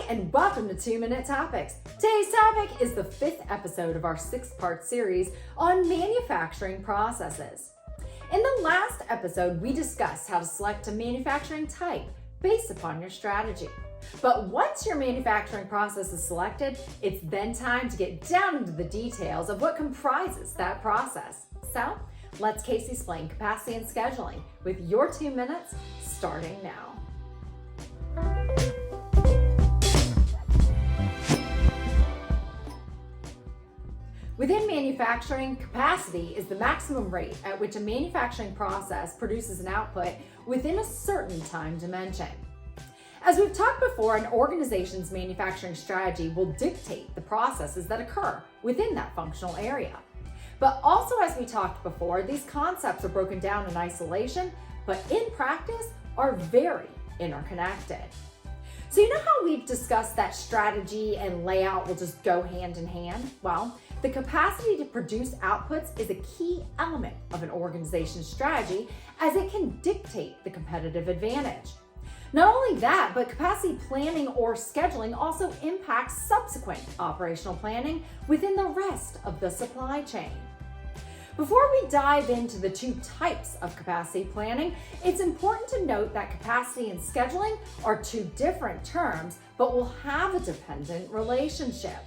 and welcome to 2-Minute Topics. Today's topic is the 5th episode of our 6-part series on manufacturing processes. In the last episode, we discussed how to select a manufacturing type based upon your strategy. But once your manufacturing process is selected, it's then time to get down into the details of what comprises that process. So, let's Casey explain capacity and scheduling with your 2 minutes starting now. Within manufacturing, capacity is the maximum rate at which a manufacturing process produces an output within a certain time dimension. As we've talked before, an organization's manufacturing strategy will dictate the processes that occur within that functional area. But also, as we talked before, these concepts are broken down in isolation, but in practice are very interconnected. So you know how we've discussed that strategy and layout will just go hand in hand? Well, the capacity to produce outputs is a key element of an organization's strategy as it can dictate the competitive advantage. Not only that, but capacity planning or scheduling also impacts subsequent operational planning within the rest of the supply chain. Before we dive into the two types of capacity planning, it's important to note that capacity and scheduling are two different terms, but will have a dependent relationship.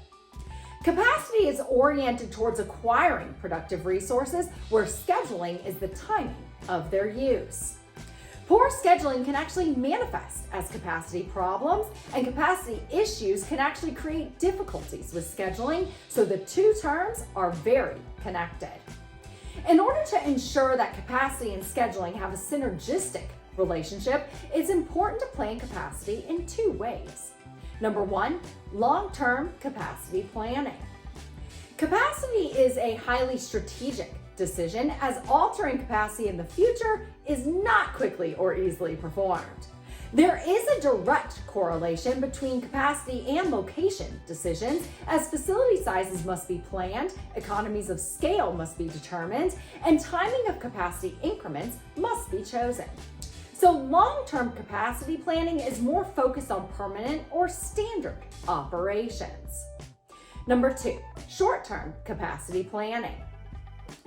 Capacity is oriented towards acquiring productive resources, where scheduling is the timing of their use. Poor scheduling can actually manifest as capacity problems, and capacity issues can actually create difficulties with scheduling, so the two terms are very connected. In order to ensure that capacity and scheduling have a synergistic relationship, it's important to plan capacity in two ways. Number one, long-term capacity planning. Capacity is a highly strategic decision, as altering capacity in the future is not quickly or easily performed. There is a direct correlation between capacity and location decisions, as facility sizes must be planned, economies of scale must be determined, and timing of capacity increments must be chosen. So long-term capacity planning is more focused on permanent or standard operations. Number two, short-term capacity planning.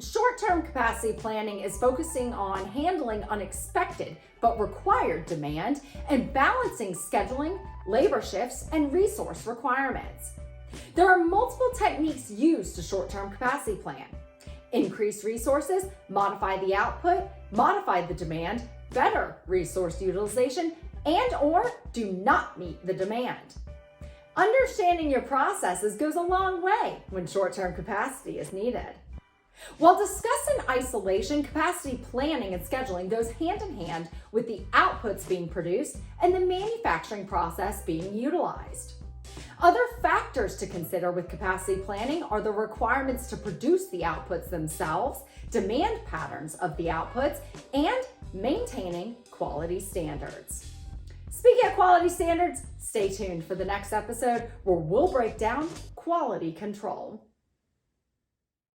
Short-term capacity planning is focusing on handling unexpected but required demand and balancing scheduling, labor shifts, and resource requirements. There are multiple techniques used to short-term capacity plan. Increase resources, modify the output, modify the demand, better resource utilization, and or do not meet the demand. Understanding your processes goes a long way when short-term capacity is needed. While discussed in isolation, capacity planning and scheduling goes hand in hand with the outputs being produced and the manufacturing process being utilized. Other factors to consider with capacity planning are the requirements to produce the outputs themselves, demand patterns of the outputs, and maintaining quality standards. Speaking of quality standards, stay tuned for the next episode where we'll break down quality control.